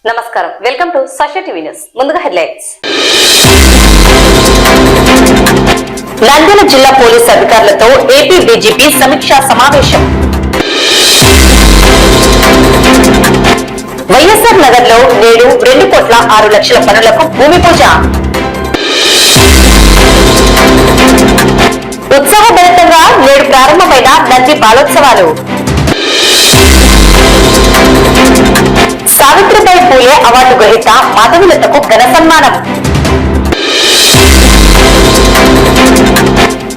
నమస్కారం, welcome to Sakshi TV news. ముందుగా headlines. Nandyal జిల్లా పోలీసు అధికారులతో ఏపీ డీజీపీ సమీక్షా సమావేశం. వైఎస్ఆర్ నగర్ లో నేడు 2,06,00,000 పనులకు భూమి పూజ. ఉత్సాహభరితంగా నేడు ప్రారంభమైన నంది బాలోత్సవాలు. సావిత్రిబాయి పూలే అవార్డు గ్రహీత మాధవీలతకు ఘన సన్మానం.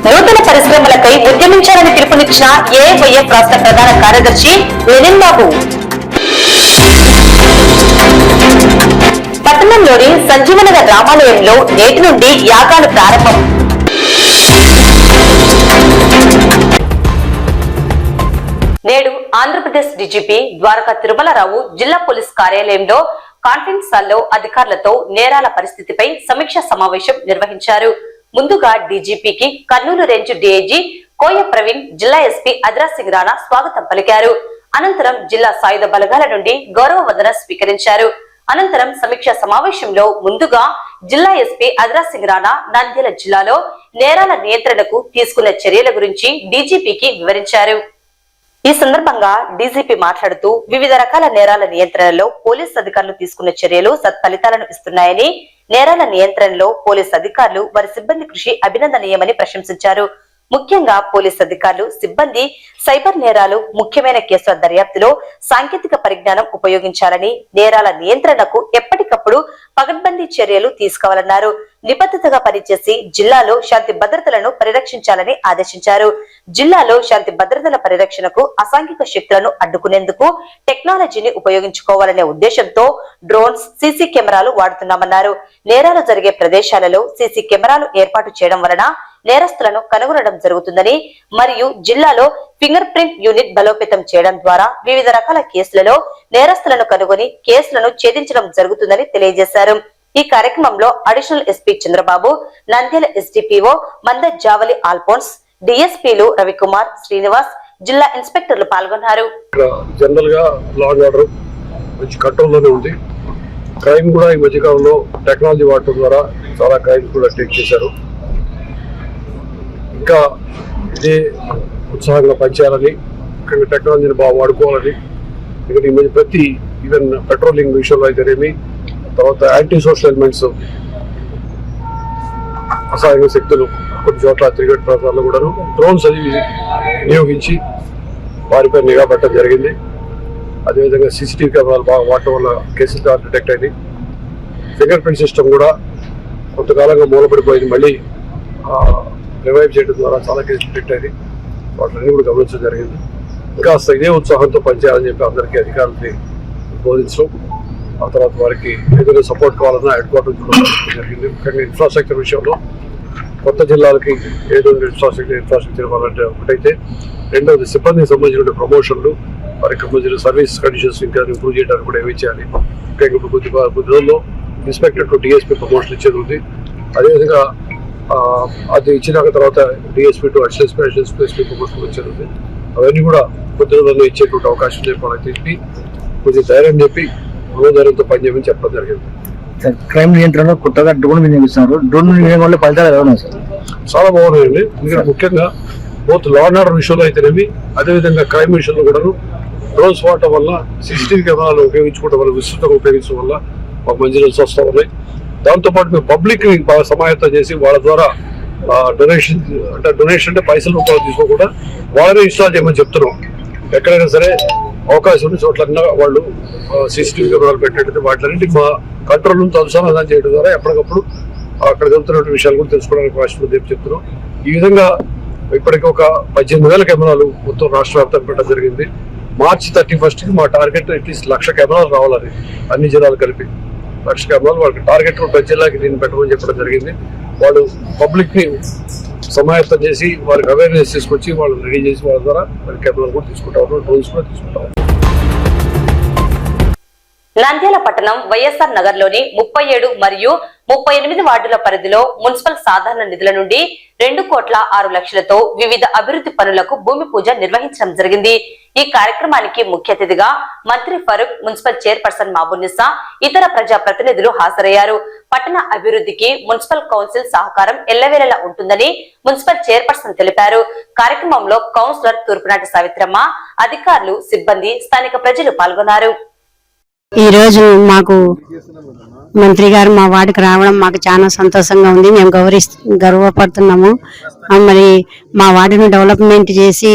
నూతన పరిశ్రమలపై ఉద్యమించాలని పిలుపునిచ్చిన ఏఐవైఎఫ్ రాష్ట్ర ప్రధాన కార్యదర్శి లెనిన్ బాబు. పట్టణంలోని సంజీవనగర్ రామాలయంలో నేటి నుండి యాగాలు ప్రారంభం. నేడు ఆంధ్రప్రదేశ్ డీజీపీ ద్వారకా తిరుమలరావు జిల్లా పోలీస్ కార్యాలయంలో కాన్ఫరెన్స్ హాల్లో అధికారులతో నేరాల పరిస్థితిపై సమీక్ష సమావేశం నిర్వహించారు. ముందుగా డీజీపీకి కర్నూలు రేంజ్ డీఐజీ కోయ ప్రవీణ్, జిల్లా ఎస్పీ అద్రాజ్ సింగ్ రాణా స్వాగతం పలికారు. అనంతరం జిల్లా సాయుధ బలగాల నుండి గౌరవ వందన స్వీకరించారు. అనంతరం సమీక్ష సమావేశంలో ముందుగా జిల్లా ఎస్పీ అద్రాజ్ సింగ్ రాణా నంద్యాల జిల్లాలో నేరాల నియంత్రణకు తీసుకున్న చర్యల గురించి డీజీపీకి వివరించారు. ఈ సందర్భంగా డీజీపీ మాట్లాడుతూ వివిధ రకాల నేరాల నియంత్రణలో పోలీస్ అధికారులు తీసుకున్న చర్యలు సత్ఫలితాలను ఇస్తున్నాయని, నేరాల నియంత్రణలో పోలీస్ అధికారులు వారి సిబ్బంది కృషి అభినందనీయమని ప్రశంసించారు. ముఖ్యంగా పోలీస్ అధికారులు సిబ్బంది సైబర్ నేరాలు, ముఖ్యమైన కేసుల దర్యాప్తులో సాంకేతిక పరిజ్ఞానం ఉపయోగించాలని, నేరాల నియంత్రణకు ఎప్పటికప్పుడు పకడ్బందీ చర్యలు తీసుకోవాలన్నారు. నిబద్ధతగా పనిచేసి జిల్లాలో శాంతి భద్రతలను పరిరక్షించాలని ఆదేశించారు. జిల్లాలో శాంతి భద్రతల పరిరక్షణకు అసాంఘిక శక్తులను అడ్డుకునేందుకు టెక్నాలజీని ఉపయోగించుకోవాలనే ఉద్దేశంతో డ్రోన్స్, సీసీ కెమెరాలు వాడుతున్నామన్నారు. నేరాలు జరిగే ప్రదేశాలలో సీసీ కెమెరాలు ఏర్పాటు చేయడం వలన నేరస్తులను కనుగొనడం జరుగుతుందని, మరియు జిల్లాలో ఫింగర్ ప్రింట్ యూనిట్ బలోపేతం చేయడం ద్వారా వివిధ రకాల కేసులలో నేరస్తులను కనుగొని కేసులను ఛేదించడం జరుగుతుందని తెలియజేశారు. ఈ కార్యక్రమంలో additional SP Chandrababu, Nandyal SDPO మంద జావలి ఆల్ఫోన్స్, డిఎస్పీలు రవికుమార్, శ్రీనివాస్, జిల్లా ఇన్స్పెక్టర్లు పాల్గొన్నారు. జనరల్ గా లా అండ్ ఆర్డర్ మంచి కంట్రోల్లోనే ఉంది. క్రైమ్ కూడా ఈ మధ్యకాలంలో టెక్నాలజీ వాడటం ద్వారా చాలా క్రైమ్ కూడా టేక్ చేశారు. ఇంకా ఇదే ఉత్సాహంగా పనిచేయాలని, ఇక్కడ టెక్నాలజీని బాగా వాడుకోవాలని, ఇక్కడ ఈ మధ్య ప్రతి ఈవెన్ పెట్రోలింగ్ విషయంలో అయితేనేమి, తర్వాత యాంటీ సోషల్ ఎలిమెంట్స్, అసహాయ శక్తులు కొన్ని చోట్ల తిరిగే ప్రాంతాల్లో కూడా డ్రోన్స్ అది వినియోగించి వారిపై నిఘా పెట్టడం జరిగింది. అదేవిధంగా సీసీటీవీ కెమెరాలు బాగా వాడటం వల్ల కేసెస్ డిటెక్ట్ అయింది. ఫింగర్ ప్రింట్ సిస్టమ్ కూడా కొంతకాలంగా మూలపడిపోయింది, మళ్ళీ రివైవ్ చేయడం ద్వారా చాలా కేసులు డిటెక్ట్ అయింది. వాటిని కూడా గమనించడం జరిగింది. ఇంకా ఇదే ఉత్సాహంతో పనిచేయాలని చెప్పి అందరికీ అధికారులని బోధించడం, ఆ తర్వాత వారికి ఏదైనా సపోర్ట్ కావాలన్నా హెడ్ క్వార్టర్ జరిగింది. ముఖ్యంగా ఇన్ఫ్రాస్ట్రక్చర్ విషయంలో కొత్త జిల్లాలకి ఏదో ఇన్ఫ్రాస్ట్రక్చర్ ఇవ్వాలంటే ఒకటైతే, రెండవది సిబ్బందికి సంబంధించిన ప్రమోషన్లు, వారికి సంబంధించిన సర్వీస్ కండిషన్స్ ఇంకా ఇంప్రూవ్ చేయడానికి కూడా ఏమి చేయాలి. ముఖ్యంగా ఇప్పుడు కొద్ది రోజుల్లో ఇన్స్పెక్టర్ టు డిఎస్పీ ప్రమోషన్ ఇచ్చేది ఉంది. అదేవిధంగా అది ఇచ్చిన తర్వాత DSP to additional SP promotion వచ్చేది ఉంది. అవన్నీ కూడా కొద్ది రోజుల్లో ఇచ్చేటువంటి అవకాశం చెప్పాలని చెప్పి కొద్దిగా ధైర్యం చెప్పి మనోధైర్యంతో పనిచేయమని చెప్పడం జరిగింది. క్రైమ్ నియంత్రణలో కొత్తగా డ్రోన్ వినియోగిస్తున్నారు. డ్రోన్ వినియోగం వల్ల ఫలితాలు ఎలా ఉన్నాయి సార్? చాలా బాగున్నాయండి. ఎందుకంటే ముఖ్యంగా బోత్ లా అండ్ ఆర్డర్ విషయంలో అయితేనేమి, అదేవిధంగా క్రైమ్ విషయంలో కూడా డ్రోన్స్ వాడటం వల్ల, సీసీటీవీ కెమెరాలు ఉపయోగించుకోవడం వల్ల, విస్తృతంగా ఉపయోగించడం వల్ల మాకు మంచి రిజల్ట్స్ వస్తూ ఉన్నాయి. దాంతోపాటు మేము పబ్లిక్ ని బాగా సమాయత్తం చేసి వాళ్ళ ద్వారా డొనేషన్ అంటే పైసల రూపాయలు తీసుకోకుండా వాళ్ళనే ఇన్స్టాల్ చేయమని చెప్తున్నాం. ఎక్కడైనా సరే అవకాశం ఉన్న చోట్లన్నా వాళ్ళు సీసీటీవీ కెమెరాలు పెట్టేటట్టు వాటిలన్నింటికి మా కంట్రోల్ నుంచి అనుసంధానం చేయడం ద్వారా ఎప్పటికప్పుడు అక్కడ జరుగుతున్న విషయాలు కూడా తెలుసుకోవడానికి అవకాశం చెప్తున్నాం. ఈ విధంగా ఇప్పటికీ ఒక 18,000 కెమెరాలు మొత్తం రాష్ట్ర వ్యాప్తంగా పెట్టడం జరిగింది. మార్చి 31కి మా టార్గెట్ అట్లీస్ట్ 1,00,000 కెమెరాలు రావాలని, అన్ని జిల్లాలు కలిపి 1,00,000 కెమెరాలు వాళ్ళకి టార్గెట్ ప్రతి జిల్లాకి దీన్ని పెట్టమని చెప్పడం జరిగింది. వాళ్ళు పబ్లిక్ ని సమాయత్తం చేసి వారికి అవేర్నెస్ తీసుకొచ్చి వాళ్ళు రెడీ చేసి వాళ్ళ ద్వారా వాళ్ళ కెమెరాలు కూడా తీసుకుంటాం, డ్రోన్స్ కూడా తీసుకుంటాం. నంద్యాల పట్టణం వైఎస్ఆర్ నగర్ లోని 37 మరియు 38 వార్డుల పరిధిలో మున్సిపల్ సాధారణ నిధుల నుండి 2,06,00,000తో వివిధ అభివృద్ధి పనులకు భూమి పూజ నిర్వహించడం జరిగింది. ఈ కార్యక్రమానికి ముఖ్య అతిథిగా మంత్రి ఫరూక్, మున్సిపల్ చైర్పర్సన్ మాబున్నిసా, ఇతర ప్రజా ప్రతినిధులు హాజరయ్యారు. పట్టణ అభివృద్ధికి మున్సిపల్ కౌన్సిల్ సహకారం ఎల్లవేళలా ఉంటుందని మున్సిపల్ చైర్పర్సన్ తెలిపారు. కార్యక్రమంలో కౌన్సిలర్ తూర్పునాటి సావిత్రమ్మ, అధికారులు, సిబ్బంది, స్థానిక ప్రజలు పాల్గొన్నారు. ఈ రోజు మాకు మంత్రి గారు మా వార్డుకి రావడం మాకు చాలా సంతోషంగా ఉంది. మేము గర్వపడుతున్నాము. మరి మా వార్డును డెవలప్మెంట్ చేసి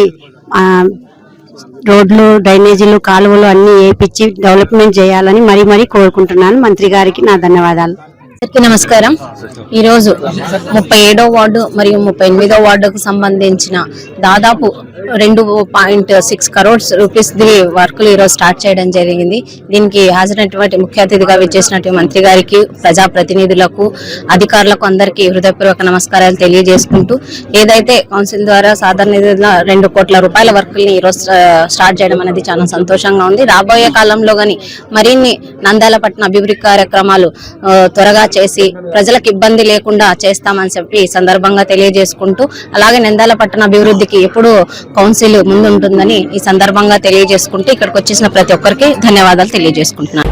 రోడ్లు, డ్రైనేజీలు, కాలువలు అన్ని వేయించి డెవలప్మెంట్ చేయాలని మరీ కోరుకుంటున్నాను. మంత్రి గారికి నా ధన్యవాదాలు. అందరికీ నమస్కారం. ఈరోజు 37వ వార్డు మరియు 38వ వార్డుకు సంబంధించిన దాదాపు 2.6 crores రూపీస్ వర్కులు ఈరోజు స్టార్ట్ చేయడం జరిగింది. దీనికి హాజరైనటువంటి ముఖ్య అతిథిగా విచ్చేసినటువంటి మంత్రి గారికి, ప్రజాప్రతినిధులకు, అధికారులకు అందరికీ హృదయపూర్వక నమస్కారాలు తెలియజేసుకుంటూ, ఏదైతే కౌన్సిల్ ద్వారా సాధారణ నిధుల 2 కోట్ల రూపాయల వర్కుల్ని ఈరోజు స్టార్ట్ చేయడం అనేది చాలా సంతోషంగా ఉంది. రాబోయే కాలంలో గాని మరిన్ని నంద్యాల పట్టణ అభివృద్ధి కార్యక్రమాలు త్వరగా చేసి ప్రజలకు ఇబ్బంది లేకుండా చేస్తామని చెప్పి ఈ సందర్భంగా తెలియజేసుకుంటూ, అలాగే నంద్యాల పట్టణ అభివృద్ధికి ఎప్పుడూ కౌన్సిల్ ముందుంటుందని ఈ సందర్భంగా తెలియజేసుకుంటూ ఇక్కడికి వచ్చేసిన ప్రతి ఒక్కరికి ధన్యవాదాలు తెలియజేసుకుంటున్నాను.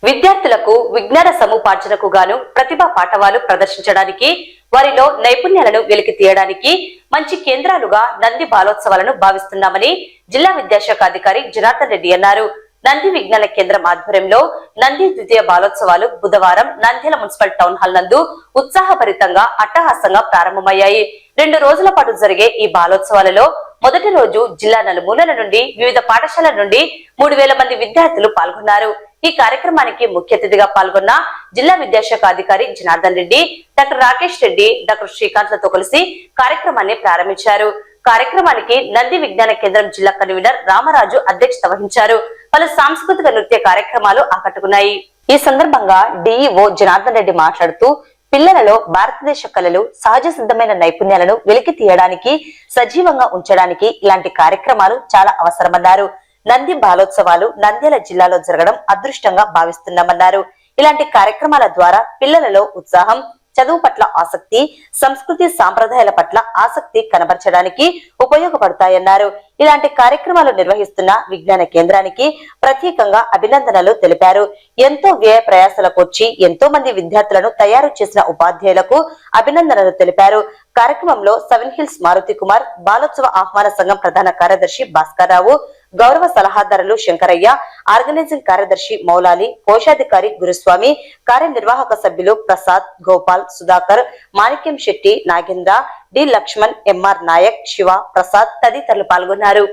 విద్యార్థులకు విజ్ఞాన సముపార్జనకు గాను ప్రతిభా పాఠవాలు ప్రదర్శించడానికి, వారిలో నైపుణ్యాలను వెలికి తీయడానికి మంచి కేంద్రాలుగా నంది బాలోత్సవాలను భావిస్తున్నామని జిల్లా విద్యాశాఖ అధికారి జనార్దన్ రెడ్డి అన్నారు. నంది విజ్ఞాన కేంద్రం ఆధ్వర్యంలో నంది ద్వితీయ బాలోత్సవాలు బుధవారం నంద్యాల మున్సిపల్ టౌన్ హాల్ నందు ఉత్సాహభరితంగా, అట్టహాసంగా ప్రారంభమయ్యాయి. 2 రోజుల పాటు జరిగే ఈ బాలోత్సవాలలో మొదటి రోజు జిల్లా నలుమూలల నుండి, వివిధ పాఠశాలల నుండి 3000 మంది విద్యార్థులు పాల్గొన్నారు. ఈ కార్యక్రమానికి ముఖ్య అతిథిగా పాల్గొన్న జిల్లా విద్యాశాఖ అధికారి జనార్దన్ రెడ్డి, డాక్టర్ రాకేష్ రెడ్డి, డాక్టర్ శ్రీకాంత్లతో కలిసి కార్యక్రమాన్ని ప్రారంభించారు. కార్యక్రమానికి నంది విజ్ఞాన కేంద్రం జిల్లా కన్వీనర్ రామరాజు అధ్యక్షత వహించారు. పలు సాంస్కృతిక నృత్య కార్యక్రమాలు ఆకట్టుకున్నాయి. ఈ సందర్భంగా డిఈఓ జనార్దన్ రెడ్డి మాట్లాడుతూ, పిల్లలలో భారతదేశ కళలు, సహజ సిద్ధమైన నైపుణ్యాలను వెలికి తీయడానికి, సజీవంగా ఉంచడానికి ఇలాంటి కార్యక్రమాలు చాలా అవసరమన్నారు. నంది బాలోత్సవాలు నంద్యాల జిల్లాలో జరగడం అదృష్టంగా భావిస్తున్నామన్నారు. ఇలాంటి కార్యక్రమాల ద్వారా పిల్లలలో ఉత్సాహం, చదువు పట్ల ఆసక్తి, సంస్కృతి సాంప్రదాయాల పట్ల ఆసక్తి కనబరచడానికి ఉపయోగపడతాయన్నారు. ఇలాంటి కార్యక్రమాలు నిర్వహిస్తున్న విజ్ఞాన కేంద్రానికి ప్రత్యేకంగా అభినందనలు తెలిపారు. ఎంతో వ్యయ ప్రయాసాలకు వచ్చి ఎంతో మంది విద్యార్థులను తయారు చేసిన ఉపాధ్యాయులకు అభినందనలు తెలిపారు. కార్యక్రమంలో 7 హిల్స్ మారుతి కుమార్, బాలోత్సవ ఆహ్వాన సంఘం ప్రధాన కార్యదర్శి భాస్కర్ రావు, గౌరవ సలహాదారులు శంకరయ్య, ఆర్గనైజింగ్ కార్యదర్శి మౌలాలి, కోశాధికారి గురుస్వామి, కార్యనిర్వాహక సభ్యులు ప్రసాద్, గోపాల్, సుధాకర్, మాణిక్యం శెట్టి, నాగేంద్ర, డి లక్ష్మణ్, ఎంఆర్ నాయక్, శివ, ప్రసాద్ తదితరులు పాల్గొన్నారు.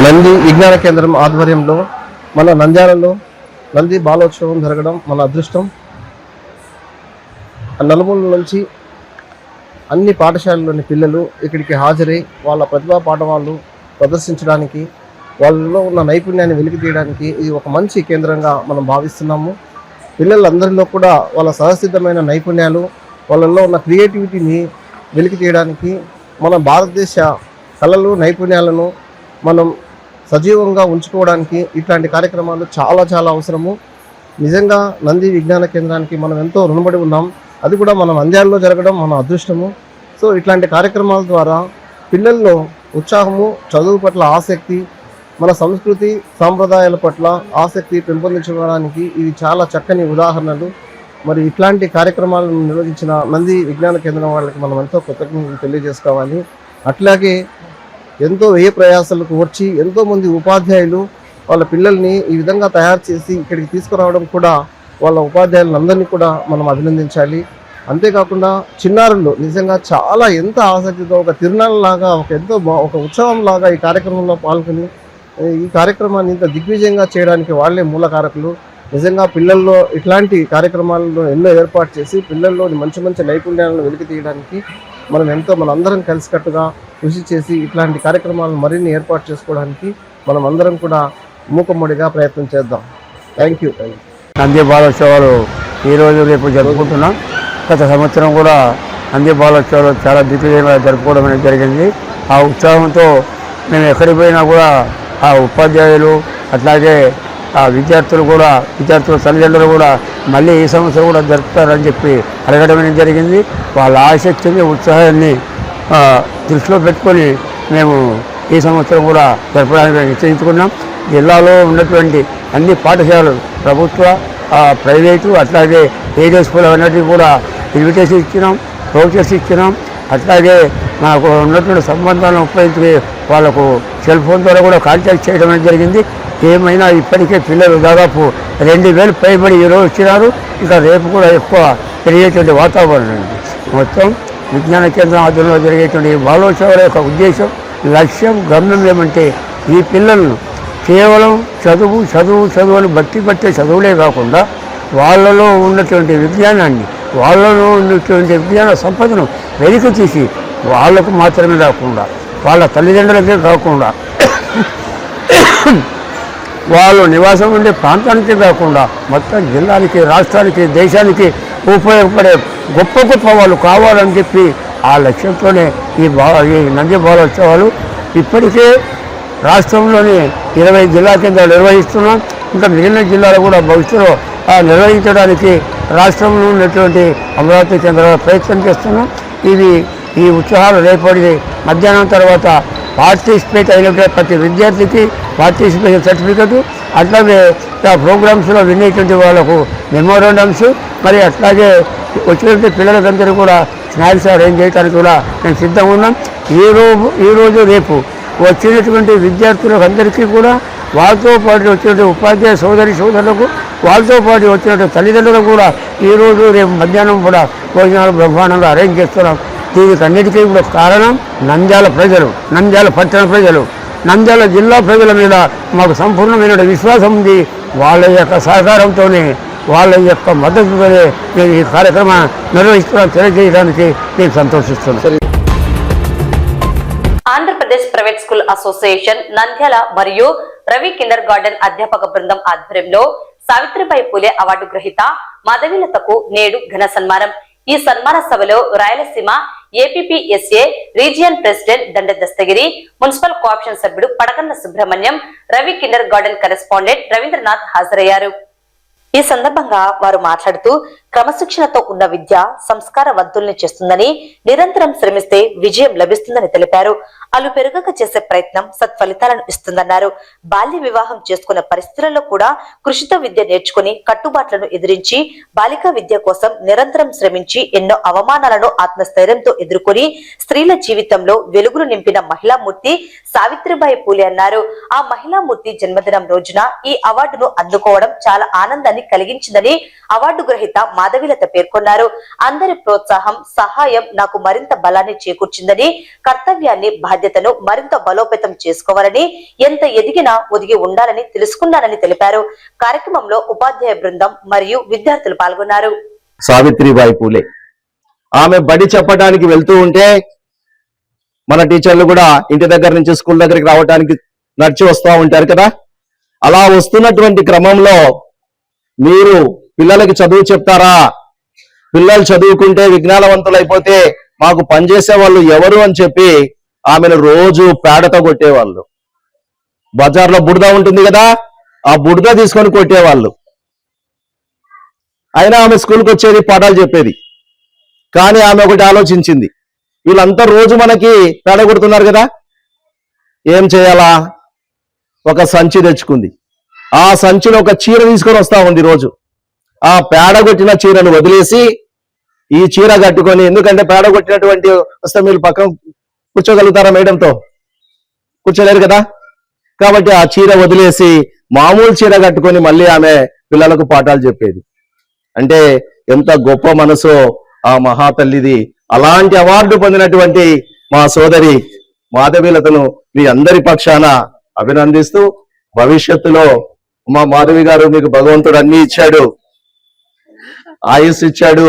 నంది విజ్ఞాన కేంద్రం ఆధ్వర్యంలో మన నంద్యాలలో నంది బాలోత్సవం జరగడం మన అదృష్టం. నలుమూల నుంచి అన్ని పాఠశాలలోని పిల్లలు ఇక్కడికి హాజరై వాళ్ళ ప్రతిభా పాఠవాళ్ళు ప్రదర్శించడానికి, వాళ్ళలో ఉన్న నైపుణ్యాన్ని వెలికి తీయడానికి ఇది ఒక మంచి కేంద్రంగా మనం భావిస్తున్నాము. పిల్లలందరిలో కూడా వాళ్ళ సహసిద్ధమైన నైపుణ్యాలు, వాళ్ళల్లో ఉన్న క్రియేటివిటీని వెలికి తీయడానికి, మన భారతదేశ కళలు, నైపుణ్యాలను మనం సజీవంగా ఉంచుకోవడానికి ఇట్లాంటి కార్యక్రమాలు చాలా చాలా అవసరము. నిజంగా నంది విజ్ఞాన కేంద్రానికి మనం ఎంతో రుణపడి ఉన్నాం. అది కూడా మన నంద్యాలలో జరగడం మన అదృష్టము. సో ఇట్లాంటి కార్యక్రమాల ద్వారా పిల్లల్లో ఉత్సాహము, చదువు పట్ల ఆసక్తి, మన సంస్కృతి సాంప్రదాయాల పట్ల ఆసక్తి పెంపొందించుకోవడానికి ఇవి చాలా చక్కని ఉదాహరణలు. మరి ఇట్లాంటి కార్యక్రమాలను నిర్వహించిన నంది విజ్ఞాన కేంద్రం వాళ్ళకి మనం ఎంతో కృతజ్ఞతలు తెలియజేసుకోవాలి. అట్లాగే ఎంతో వ్యయ ప్రయాసాలకు వచ్చి ఎంతోమంది ఉపాధ్యాయులు వాళ్ళ పిల్లల్ని ఈ విధంగా తయారు చేసి ఇక్కడికి తీసుకురావడం కూడా వాళ్ళ ఉపాధ్యాయులందరినీ కూడా మనం అభినందించాలి. అంతేకాకుండా చిన్నారులు నిజంగా చాలా ఎంత ఆసక్తితో ఒక తిరునాళ్ళలాగా, ఒక ఉత్సవం లాగా ఈ కార్యక్రమంలో పాల్గొని ఈ కార్యక్రమాన్ని ఇంత దిగ్విజయంగా చేయడానికి వాళ్ళే మూలకారకులు. నిజంగా పిల్లల్లో ఇట్లాంటి కార్యక్రమాలను ఎన్నో ఏర్పాటు చేసి పిల్లల్లోని మంచి మంచి నైపుణ్యాలను వెలికి తీయడానికి మనందరం కలిసికట్టుగా కృషి చేసి ఇట్లాంటి కార్యక్రమాలను మరిన్ని ఏర్పాటు చేసుకోవడానికి మనం అందరం కూడా మూకమ్మడిగా ప్రయత్నం చేద్దాం. Thank you. నంది బాలోత్సవాలు ఈరోజు రేపు జరుపుకుంటున్నాం. గత సంవత్సరం కూడా నంది బాలోత్సవాలు చాలా దిగ్విజయంగా జరుపుకోవడం అనేది జరిగింది. ఆ ఉత్సాహంతో మేము ఎక్కడికి పోయినా కూడా ఆ ఉపాధ్యాయులు అట్లాగే ఆ విద్యార్థుల తల్లిదండ్రులు కూడా మళ్ళీ ఈ సంవత్సరం కూడా జరుపుతారని చెప్పి అడగడం అనేది జరిగింది. వాళ్ళ ఆసక్తిని, ఉత్సాహాన్ని దృష్టిలో పెట్టుకొని మేము ఈ సంవత్సరం కూడా జరపడానికి నిశ్చయించుకున్నాం. జిల్లాలో ఉన్నటువంటి అన్ని పాఠశాలలు ప్రభుత్వ ప్రైవేటు అట్లాగే ఏరియా స్కూల్ అన్నిటికీ కూడా ఇన్విటేషన్ ఇచ్చినాం, ప్రొజెక్ట్స్ ఇచ్చినాం. అట్లాగే మనకు ఉన్నటువంటి సంబంధాలను ఉపయోగించి వాళ్ళకు సెల్ ఫోన్ ద్వారా కూడా కాంటాక్ట్ చేయడం అనేది జరిగింది. ఏమైనా ఇప్పటికే పిల్లలు దాదాపు 2000 పైబడి ఈరోజు వచ్చినారు. ఇంకా రేపు కూడా ఎక్కువ పెరిగేటువంటి వాతావరణం ఉంది. మొత్తం విజ్ఞాన కేంద్రం ఆధ్వర్యంలో జరిగేటువంటి బాలోత్సవాల యొక్క ఉద్దేశం, లక్ష్యం, గమ్యం ఏమంటే ఈ పిల్లలను కేవలం చదువు చదువు చదువు అని బట్టి పట్టే చదువులే కాకుండా వాళ్ళలో ఉన్నటువంటి విజ్ఞానాన్ని, వాళ్ళలో ఉన్నటువంటి విజ్ఞాన సంపదను వెలికి తీసి వాళ్ళకు మాత్రమే కాకుండా వాళ్ళ తల్లిదండ్రులకే కాకుండా వాళ్ళు నివాసం ఉండే ప్రాంతానికే కాకుండా మొత్తం జిల్లానికి, రాష్ట్రానికి, దేశానికి ఉపయోగపడే గొప్ప గొప్ప వాళ్ళు కావాలని చెప్పి ఆ లక్ష్యంతోనే ఈ నంది బాలోత్సవాలు ఇప్పటికే రాష్ట్రంలోని 20 జిల్లా కేంద్రాలు నిర్వహిస్తున్నాం. ఇంకా మిగిలిన జిల్లాలు కూడా భవిష్యత్తులో నిర్వహించడానికి రాష్ట్రంలో ఉన్నటువంటి అమరావతి కేంద్రాల ప్రయత్నం చేస్తున్నాం. ఈ ఉత్సవాలు రేపటి మధ్యాహ్నం తర్వాత పార్టిసిపేట్ అయినటువంటి ప్రతి విద్యార్థికి పార్టిసిపేషన్ సర్టిఫికెట్, అట్లాగే ప్రోగ్రామ్స్లో వినేటువంటి వాళ్ళకు మెమోరాండమ్స్, మరి అట్లాగే వచ్చినటువంటి పిల్లలందరూ కూడా స్నాక్స్ అరేంజ్ చేయడానికి కూడా మేము సిద్ధంగా ఉన్నాం. ఈరోజు రేపు వచ్చినటువంటి విద్యార్థులకు అందరికీ కూడా వాళ్ళతో పాటు వచ్చినటువంటి ఉపాధ్యాయ సోదరులకు, వాళ్ళతో పాటు వచ్చినటువంటి తల్లిదండ్రులకు కూడా ఈరోజు రేపు మధ్యాహ్నం కూడా భోజనాలు బ్రహ్మాండంగా అరేంజ్ చేస్తున్నాం. దీనికి అన్నిటికీ కూడా కారణం నంద్యాల ప్రజలు, నంద్యాల పట్టణ ప్రజలు, నంద్యాల జిల్లా ప్రజల మీద మాకు సంపూర్ణమైన విశ్వాసం ఉంది. వాళ్ళ యొక్క సహకారంతోనే, వాళ్ళ యొక్క మద్దతుతోనే మేము ఈ కార్యక్రమాన్ని నిర్వహిస్తున్నాం. తెలియజేయడానికి నేను సంతోషిస్తున్నాను. Andhra Pradesh private school association Nandyal మరియు రవి కిండర్ గార్డెన్ అధ్యాపక బృందం ఆధ్వర్యంలో సావిత్రిబాయి పూలే అవార్డు గ్రహీత మాధవీలతకు నేడు ఘన సన్మానం. ఈ సన్మాన సభలో రాయలసీమ ఏపీపీఎస్ఏ రీజియన్ ప్రెసిడెంట్ దండ దస్తగిరి, మున్సిపల్ కోఆప్షన్ సభ్యుడు Padakanna Subrahmanyam, Ravi kindergarten correspondent Ravindranath హాజరయ్యారు. ఈ సందర్భంగా వారు మాట్లాడుతూ క్రమశిక్షణతో ఉన్న విద్య సంస్కారవంతుల్ని చేస్తుందని, నిరంతరం శ్రమిస్తే విజయం లభిస్తుందని తెలిపారు. అలు పెరుగక చేసే ప్రయత్నం సత్ఫలితాలను ఇస్తుందన్నారు. బాల్య వివాహం చేసుకున్న పరిస్థితులలో కూడా కృషితో విద్య నేర్చుకుని కట్టుబాట్లను ఎదిరించి బాలికా విద్య కోసం నిరంతరం శ్రమించి ఎన్నో అవమానాలను ఆత్మస్థైర్యంతో ఎదుర్కొని స్త్రీల జీవితంలో వెలుగులు నింపిన మహిళామూర్తి సావిత్రిబాయి పూలే అన్నారు. ఆ మహిళామూర్తి జన్మదినం రోజున ఈ అవార్డును అందుకోవడం చాలా ఆనందాన్ని కలిగించిందని అవార్డు గ్రహీత మాధవీలత పేర్కొన్నారు. అందరి ప్రోత్సాహం, సహాయం నాకు మరింత బలాన్ని చేకూర్చిందని, కర్తవ్యాన్ని, బాధ్యతను మరింత బలోపేతం చేసుకోవాలని, ఎంత ఎదిగినా ఒదిగి ఉండాలని తెలుసుకున్నానని తెలిపారు. కార్యక్రమంలో ఉపాధ్యాయ బృందం మరియు విద్యార్థులు పాల్గొన్నారు. సావిత్రిబాయి పూలే ఆమె బడి చెప్పడానికి వెళ్తూ ఉంటే మన టీచర్లు కూడా ఇంటి దగ్గర నుంచి స్కూల్ దగ్గరికి రావడానికి నడిచి వస్తూ ఉంటారు కదా. అలా వస్తున్నటువంటి క్రమంలో మీరు పిల్లలకి చదువు చెప్తారా, పిల్లలు చదువుకుంటే విజ్ఞానవంతులు అయిపోతే మాకు పనిచేసే వాళ్ళు ఎవరు అని చెప్పి ఆమెను రోజు పేడతో కొట్టేవాళ్ళు. బజార్లో బురద ఉంటుంది కదా, ఆ బురద తీసుకొని కొట్టేవాళ్ళు. అయినా ఆమె స్కూల్కి వచ్చేది, పాఠాలు చెప్పేది. కానీ ఆమె ఒకటి ఆలోచించింది, వీళ్ళంతా రోజు మనకి పేడ కొడుతున్నారు కదా, ఏం చేయాలా? ఒక సంచి తెచ్చుకుంది. ఆ సంచిలో ఒక చీర తీసుకొని వస్తా ఉంది రోజు. ఆ పేడ కొట్టిన చీరను వదిలేసి ఈ చీర కట్టుకొని, ఎందుకంటే పేడ కొట్టినటువంటి వస్తే మీరు పక్కన కూర్చోగలుగుతారా? మేడంతో కూర్చోలేరు కదా. కాబట్టి ఆ చీర వదిలేసి మామూలు చీర కట్టుకొని మళ్ళీ ఆమె పిల్లలకు పాఠాలు చెప్పేది. అంటే ఎంత గొప్ప మనసో ఆ మహాతల్లిది. అలాంటి అవార్డు పొందినటువంటి మా సోదరి మాధవీలతను మీ అందరి పక్షాన అభినందిస్తూ, భవిష్యత్తులో మా మాధవి గారు మీకు భగవంతుడు అన్ని ఇచ్చాడు, ఆయుష్ ఇచ్చాడు,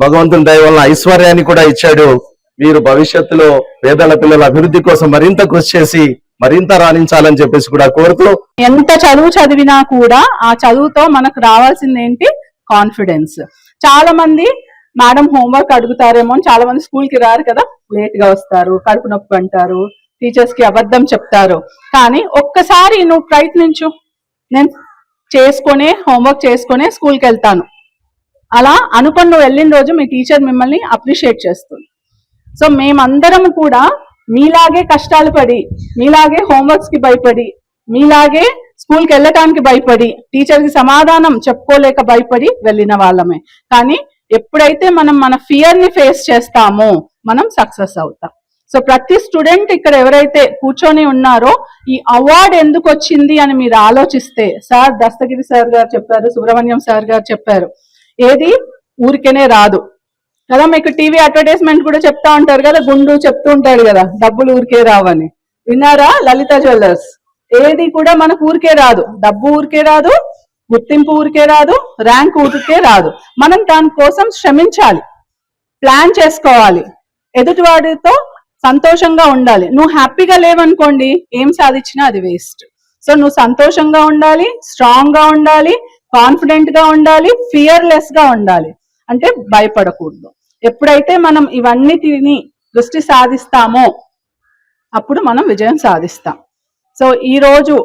భగవంతుని దయ వలన ఐశ్వర్యాన్ని కూడా ఇచ్చాడు. మీరు భవిష్యత్తులో పేదల పిల్లల అభివృద్ధి కోసం మరింత కృషి చేసి మరింత రాణించాలని చెప్పేసి కూడా కోరుతూ, ఎంత చదువు చదివినా కూడా ఆ చదువుతో మనకు రావాల్సింది ఏంటి? కాన్ఫిడెన్స్. చాలా మంది మేడం హోంవర్క్ అడుగుతారేమో అని చాలా మంది స్కూల్ కి రారు కదా, లేట్ గా వస్తారు, కడుపు నొప్పి అంటారు, టీచర్స్ కి అబద్ధం చెప్తారు. కానీ ఒక్కసారి నువ్వు ప్రయత్నించు, నేను చేసుకునే హోంవర్క్ చేసుకునే స్కూల్కి వెళ్తాను, అలా అనుకుని నువ్వు వెళ్ళిన రోజు మీ టీచర్ మిమ్మల్ని అప్రిషియేట్ చేస్తుంది. సో మేమందరం కూడా మీలాగే కష్టాలు పడి, మీలాగే హోంవర్క్స్ కి భయపడి, మీలాగే స్కూల్కి వెళ్ళటానికి భయపడి, టీచర్కి సమాధానం చెప్పుకోలేక భయపడి వెళ్ళిన వాళ్ళమే. కానీ ఎప్పుడైతే మనం మన ఫియర్ ని ఫేస్ చేస్తామో మనం సక్సెస్ అవుతాం. సో ప్రతి స్టూడెంట్ ఇక్కడ ఎవరైతే కూర్చొని ఉన్నారో ఈ అవార్డు ఎందుకు వచ్చింది అని మీరు ఆలోచిస్తే, సార్ దస్తగిరి సార్ గారు చెప్పారు, సుబ్రహ్మణ్యం సార్ గారు చెప్పారు, ఏది ఊరికేనే రాదు కదా. మీకు టీవీ అడ్వర్టైజ్మెంట్ కూడా చెప్తా ఉంటారు కదా, గుండు చెప్తూ ఉంటాడు కదా, డబ్బులు ఊరికే రావని. విన్నారా? లలిత జ్యువెలర్స్. ఏది కూడా మనకు ఊరికే రాదు, డబ్బు ఊరికే రాదు, గుర్తింపు ఊరికే రాదు, ర్యాంక్ ఊరికే రాదు. మనం దానికోసం శ్రమించాలి, ప్లాన్ చేసుకోవాలి, ఎదుటివాడితో సంతోషంగా ఉండాలి. నువ్వు హ్యాపీగా లేవనుకోండి, ఏం సాధించినా అది వేస్ట్. సో నువ్వు సంతోషంగా ఉండాలి, స్ట్రాంగ్ గా ఉండాలి, కాన్ఫిడెంట్ గా ఉండాలి, ఫియర్లెస్ గా ఉండాలి. అంటే భయపడకూడదు. ఎప్పుడైతే మనం ఇవన్నిటిని దృష్టి సాధిస్తామో అప్పుడు మనం విజయం సాధిస్తాం. సో ఈ రోజు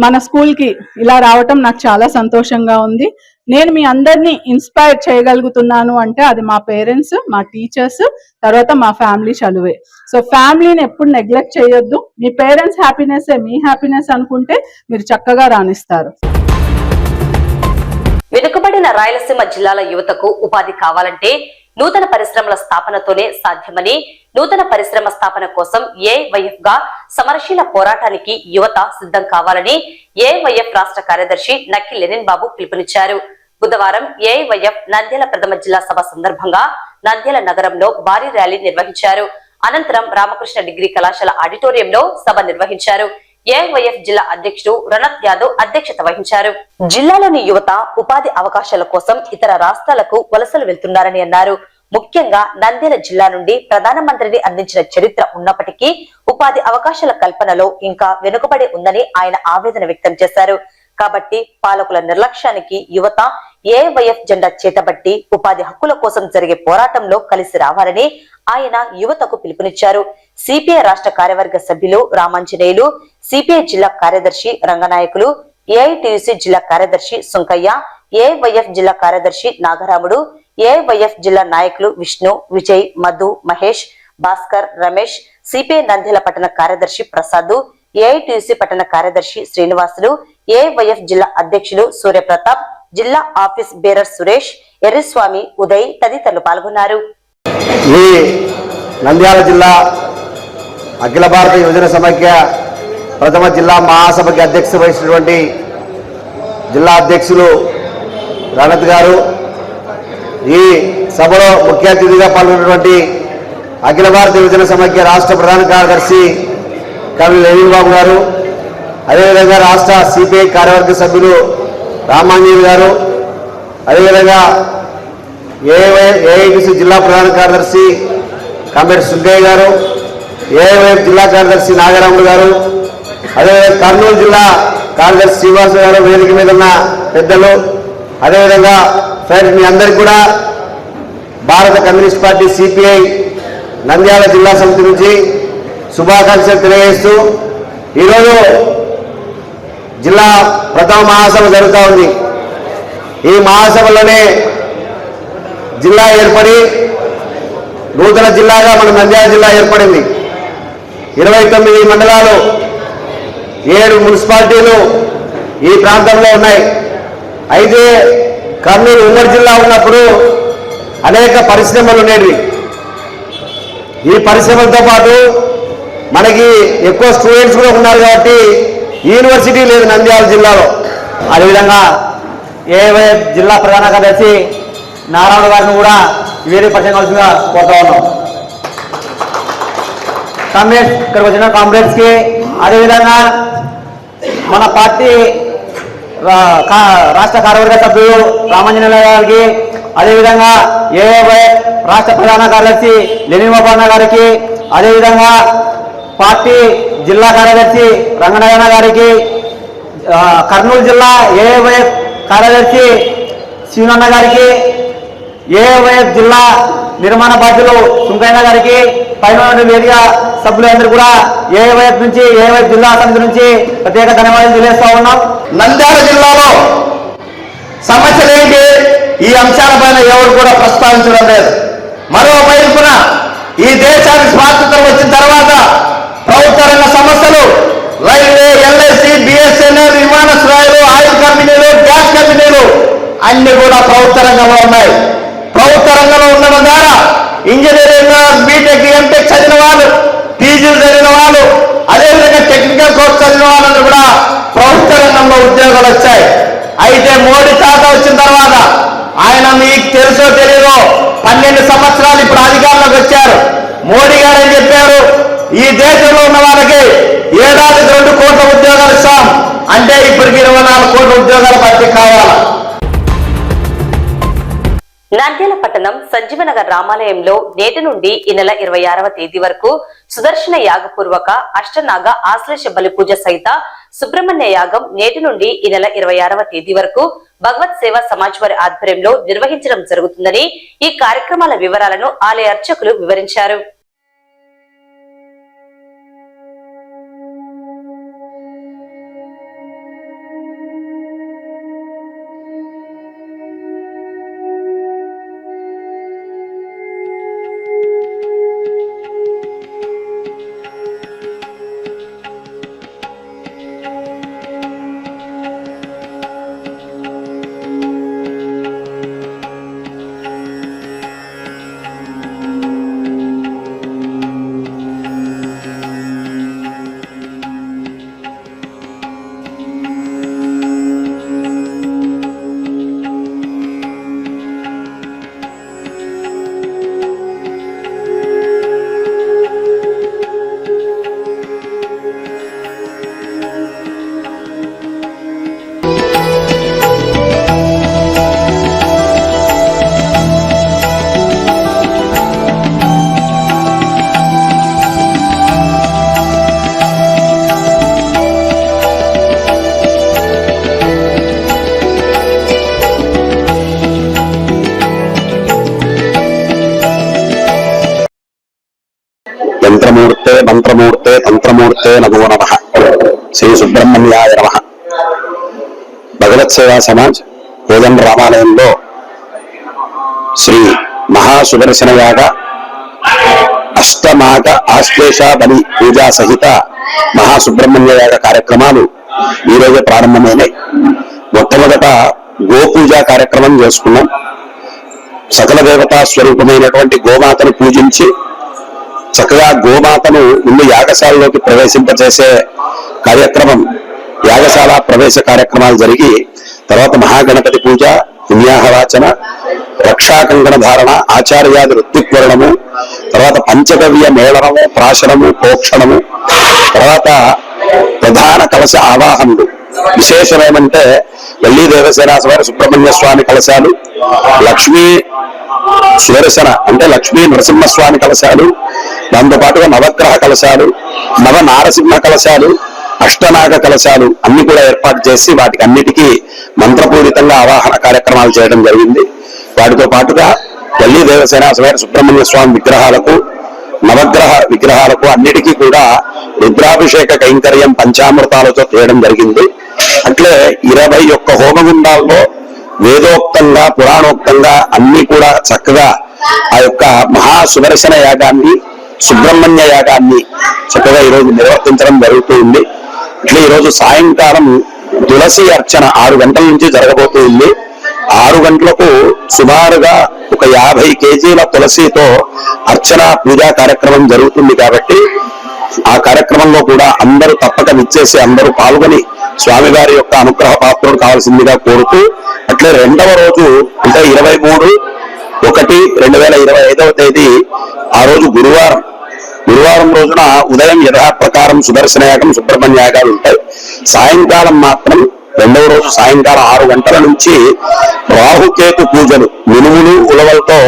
మన స్కూల్ కి ఇలా రావటం నాకు చాలా సంతోషంగా ఉంది. నేను మీ అందరినీ ఇన్స్పైర్ చేయగలుగుతున్నాను అంటే అది మా పేరెంట్స్, మా టీచర్స్, తర్వాత మా ఫ్యామిలీ చలువే. సో ఫ్యామిలీని ఎప్పుడు నెగ్లెక్ట్ చేయొద్దు. మీ పేరెంట్స్ హ్యాపీనెస్ మీ హ్యాపీనెస్ అనుకుంటే మీరు చక్కగా రాణిస్తారు. వెనుకబడిన రాయలసీమ జిల్లాల యువతకు ఉపాధి కావాలంటే నూతన పరిశ్రమల స్థాపనతోనే సాధ్యమని, నూతన పరిశ్రమ స్థాపన కోసం ఏఐవైఎఫ్ గా సమరశీల పోరాటానికి యువత సిద్ధం కావాలని ఏఐవైఎఫ్ రాష్ట్ర కార్యదర్శి నక్కి లెనిన్ బాబు పిలుపునిచ్చారు. బుధవారం ఏఐవైఎఫ్ నంద్యాల ప్రథమ జిల్లా సభ సందర్భంగా నంద్యాల నగరంలో భారీ ర్యాలీ నిర్వహించారు. అనంతరం రామకృష్ణ డిగ్రీ కళాశాల ఆడిటోరియంలో సభ నిర్వహించారు. ఏఐవైఎఫ్ జిల్లా అధ్యక్షుడు రణత్ యాదవ్ అధ్యక్షత వహించారు. జిల్లాలోని యువత ఉపాధి అవకాశాల కోసం ఇతర రాష్ట్రాలకు వలసలు వెళ్తున్నారని అన్నారు. ముఖ్యంగా నంద్యాల జిల్లా నుండి ప్రధానమంత్రిని అందించిన చరిత్ర ఉన్నప్పటికీ ఉపాధి అవకాశాల కల్పనలో ఇంకా వెనుకబడి ఉందని ఆయన ఆవేదన వ్యక్తం చేశారు. కాబట్టి పాలకుల నిర్లక్ష్యానికి యువత ఏఐవైఎఫ్ జెండా చేతబట్టి ఉపాధి హక్కుల కోసం జరిగే పోరాటంలో కలిసి రావాలని ఆయన యువతకు పిలుపునిచ్చారు. సిపిఐ రాష్ట్ర కార్యవర్గ సభ్యులు రామాంజనేయులు, సిపిఐ జిల్లా కార్యదర్శి రంగనాయకులు, ఏఐటియుసి జిల్లా కార్యదర్శి సుంకయ్య, ఏఐవైఎఫ్ జిల్లా కార్యదర్శి నాగరాముడు, ఏఐవైఎఫ్ జిల్లా నాయకులు విష్ణు, విజయ్, మధు, మహేష్, భాస్కర్, రమేష్, సిపిఐ నంద్యాల పట్టణ కార్యదర్శి ప్రసాద్, ఏఐటియుసి పట్టణ కార్యదర్శి శ్రీనివాసులు, ఏఐవైఎఫ్ జిల్లా అధ్యక్షులు సూర్యప్రతాప్, జిల్లా ఆఫీస్ బేరర్ సురేష్, ఎర్రిస్వామి, ఉదయ్ తదితరులు పాల్గొన్నారు. ఈ నంద్యాల జిల్లా అఖిల భారత యువజన సమైక్య ప్రథమ జిల్లా మహాసభకి అధ్యక్షత వహించినటువంటి జిల్లా అధ్యక్షులు రణత్ గారు, ఈ సభలో ముఖ్య అతిథిగా పాల్గొన్నటువంటి అఖిల భారత యువజన సమైక్య రాష్ట్ర ప్రధాన కార్యదర్శి కర్నల్ లెనిన్ బాబు గారు, అదేవిధంగా రాష్ట్ర సిపిఐ కార్యవర్గ సభ్యులు రామాంజనేయులు గారు, అదేవిధంగా ఏఐటిసి జిల్లా ప్రధాన కార్యదర్శి కామ్రేడ్ సుంకయ్య గారు, ఏఐవైఎఫ్ జిల్లా కార్యదర్శి నాగరాముడు గారు, అదేవిధంగా కర్నూలు జిల్లా కార్యదర్శి శ్రీనివాస గారు, వేదిక మీద ఉన్న పెద్దలు, అదేవిధంగా ఫ్రెండ్స్ మీ అందరికీ కూడా భారత కమ్యూనిస్ట్ పార్టీ సిపిఐ నంద్యాల జిల్లా సమితి నుంచి శుభాకాంక్షలు తెలియజేస్తూ ఈరోజు జిల్లా ప్రథమ మహాసభ జరుగుతూ ఉంది. ఈ మహాసభలోనే జిల్లా ఏర్పడి నూతన జిల్లాగా మన నంద్యాల జిల్లా ఏర్పడింది. 29 మండలాలు, 7 మున్సిపాలిటీలు ఈ ప్రాంతంలో ఉన్నాయి. అయితే కర్నూలు ఉమ్మడి జిల్లా ఉన్నప్పుడు అనేక పరిశ్రమలు ఉండేవి. ఈ పరిశ్రమలతో పాటు మనకి ఎక్కువ స్టూడెంట్స్ కూడా ఉన్నారు కాబట్టి యూనివర్సిటీ లేదు నంద్యాల జిల్లాలో. అదేవిధంగా ఏఐవైఎఫ్ జిల్లా ప్రధాన కార్యదర్శి నారాయణ గారిని కూడా వేరే పరిచయంగా కోరుతా ఉన్నాం. కామ్రేడ్స్ ఇక్కడికి వచ్చిన కామ్రేడ్స్కి, అదేవిధంగా మన పార్టీ రాష్ట్ర కార్యవర్గ సభ్యులు రామాంజనేయులు గారికి, అదేవిధంగా ఏఐవైఎఫ్ రాష్ట్ర ప్రధాన కార్యదర్శి లెనిన్ బాబు గారికి, అదేవిధంగా పార్టీ జిల్లా కార్యదర్శి రంగనాయన గారికి, కర్నూలు జిల్లా ఏఐవైఎఫ్ కార్యదర్శి శివనన్న గారికి, ఏఐవైఎఫ్ జిల్లా నిర్మాణ బాధ్యులు సుంకయ్య గారికి, పైన వేదిక సభ్యులందరూ కూడా ఏఐవైఎఫ్ నుంచి, ఏఐవైఎఫ్ జిల్లా సమితి నుంచి ప్రత్యేక ధన్యవాదాలు తెలియజేస్తా ఉన్నాం. నంద్యాల జిల్లాలో సమస్యలేంటి, ఈ అంశాలపైన ఎవరు కూడా ప్రస్తావించడం లేదు. మరోవైపున ఈ దేశానికి స్వాతంత్రం వచ్చిన తర్వాత ప్రభుత్వ రంగ సంస్థలు రైల్వే, ఎల్ఐసి, బిఎస్ఎన్ఎల్, విమానాశ్రయాలు, ఆయిల్ కంపెనీలు, గ్యాస్ కంపెనీలు అన్ని కూడా ప్రభుత్వ రంగంలో ఉన్నాయి. ప్రభుత్వ రంగంలో ఉండడం ద్వారా ఇంజనీరింగ్, బీటెక్, ఎంటెక్ చదివిన వాళ్ళు, పీజీలు చదివిన వాళ్ళు, అదేవిధంగా టెక్నికల్ కోర్స్ చదివిన వాళ్ళందరూ కూడా ప్రభుత్వ రంగంలో ఉద్యోగాలు వచ్చాయి. అయితే మోడీ తాత వచ్చిన తర్వాత ఆయన మీకు తెలుసో తెలియదో 12 సంవత్సరాలు ఇప్పుడు అధికారంలోకి వచ్చారు. మోడీ గారు ఏం చెప్పారు? ఈ దేశంలో ఉన్న వాళ్ళకి ఏడాదికి 2 కోట్ల ఉద్యోగాలు ఇస్తాం అంటే ఇప్పటికి 24 కోట్ల ఉద్యోగాల భర్తీ కావాలి. నంద్యాల పట్టణం సంజీవనగర్ రామాలయంలో నేటి నుండి ఈ నెల 26వ తేదీ వరకు సుదర్శన యాగపూర్వక అష్టనాగ ఆశ్లేష బలి పూజ సహిత సుబ్రహ్మణ్య యాగం నేటి నుండి ఈ నెల 26వ తేదీ వరకు భగవత్ సేవా సమాజ్ వారి ఆధ్వర్యంలో నిర్వహించడం జరుగుతుందని ఈ కార్యక్రమాల వివరాలను ఆలయ అర్చకులు వివరించారు. మంత్రమూర్తే తంత్రమూర్తే నమో నమః. శ్రీ సుబ్రహ్మణ్యాయ నమః. భగవత్ సేవా సమాజ్ కోదండ రామాలయంలో శ్రీ మహాసుదర్శన యాగ అష్టనాగ ఆశ్లేష బలి పూజా సహిత మహాసుబ్రహ్మణ్య యాగ కార్యక్రమాలు ఈరోజు ప్రారంభమైనాయి. మొట్టమొదట గోపూజా కార్యక్రమం చేసుకున్నాం. సకల దేవతా స్వరూపమైనటువంటి గోమాతను పూజించి చక్కగా గోమాతను ముందు యాగశాలలోకి ప్రవేశింపచేసే కార్యక్రమం, యాగశాల ప్రవేశ కార్యక్రమాలు జరిగి తర్వాత మహాగణపతి పూజ, పుణ్యాహవాచన, రక్షాకంకణ ధారణ, ఆచార్యాది ఋత్విక్వరణము, తర్వాత పంచగవ్య మేళనము, ప్రాశనము, ప్రోక్షణము, తర్వాత ప్రధాన కలశ ఆవాహనలు. విశేషం ఏమంటే వల్లీ దేవసేనాస వారి సుబ్రహ్మణ్య స్వామి కలశాలు, లక్ష్మీ సుదర్శన అంటే లక్ష్మీ నరసింహస్వామి కలశాలు, దాంతో పాటుగా నవగ్రహ కలశాలు, నవ నారసింహ కలశాలు, అష్టనాగ కలశాలు అన్ని కూడా ఏర్పాటు చేసి వాటికి అన్నిటికీ మంత్రపూరితంగా ఆవాహన కార్యక్రమాలు చేయడం జరిగింది. వాటితో పాటుగా వల్లీ దేవసేనాస వారి సుబ్రహ్మణ్య స్వామి విగ్రహాలకు, నవగ్రహ విగ్రహాలకు అన్నిటికీ కూడా రుద్రాభిషేక కైంకర్యం పంచామృతాలతో చేయడం జరిగింది. అట్లే 21 హోమగుండాల్లో వేదోక్తంగా పురాణోక్తంగా అన్ని కూడా చక్కగా ఆ యొక్క మహాసుదర్శన యాగాన్ని, సుబ్రహ్మణ్య యాగాన్ని చక్కగా ఈరోజు నిర్వర్తించడం జరుగుతూ ఉంది. ఇట్లా ఈరోజు సాయంకాలం తులసి అర్చన 6 గంటల నుంచి జరగబోతూ ఉంది. 6 గంటలకు సుమారుగా ఒక 50 కేజీల తులసితో అర్చన పూజా కార్యక్రమం జరుగుతుంది. కాబట్టి ఆ కార్యక్రమంలో కూడా అందరూ తప్పక విచ్చేసి అందరూ పాల్గొని స్వామివారి యొక్క అనుగ్రహ పాత్రలు కావాల్సిందిగా కోరుతూ, అట్లే 2వ రోజు అంటే 23/1/2025 తేదీ ఆ రోజు గురువారం రోజున ఉదయం యథాప్రకారం సుదర్శన యాగం, సుబ్రహ్మణ్య యాగాలు ఉంటాయి. సాయంకాలం మాత్రం 2వ రోజు సాయంకాలం 6 గంటల నుంచి రాహుకేతు పూజలు, మినుములు, ఉలవలతో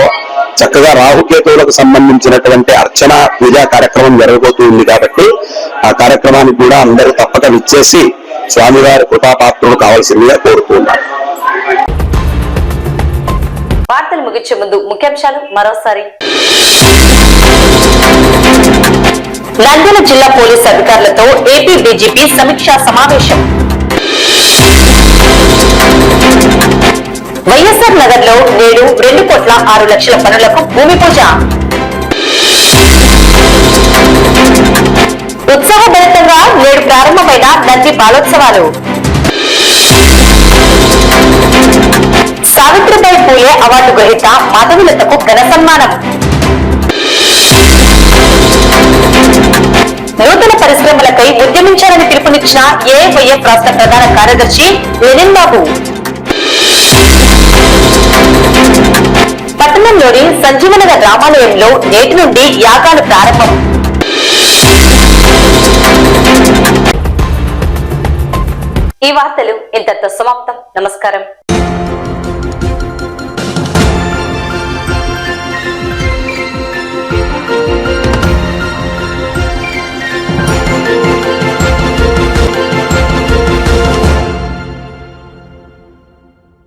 చక్కగా రాహుకేతువులకు సంబంధించినటువంటి అర్చన పూజా కార్యక్రమం జరగబోతూ ఉంది. కాబట్టి ఆ కార్యక్రమానికి కూడా అందరూ తప్పక విచ్చేసి స్వామివారి కృపాపాత్రులు కావాల్సిందిగా కోరుతున్నారు. వార్తలు ముగించే ముందు ముఖ్యాంశాలు మరోసారి. నంద్యాల జిల్లా పోలీసు అధికారులతో ఏపీ డీజీపీ సమీక్షా సమావేశం. వైఎస్ఆర్ నగర్ లో నేడు 2,06,00,000 పనులకు భూమి పూజ. ఉత్సాహభరితంగా నేడు ప్రారంభమైన నంది బాలోత్సవాలు. సావిత్రిబాయి పూలే అవార్డు గ్రహీత మాధవీలతకు ఘన సన్మానం. నూతన పరిశ్రమలపై ఉద్యమించాలని పిలుపునిచ్చిన ఏఐవైఎఫ్ రాష్ట్ర ప్రధాన కార్యదర్శి లెనిన్ బాబు. పట్టణంలోని సంజీవనగర్ రామాలయంలో నేటి నుండి యాగాలు ప్రారంభం. ఈ వార్తలు ఇంతటితో సమాప్తం. నమస్కారం.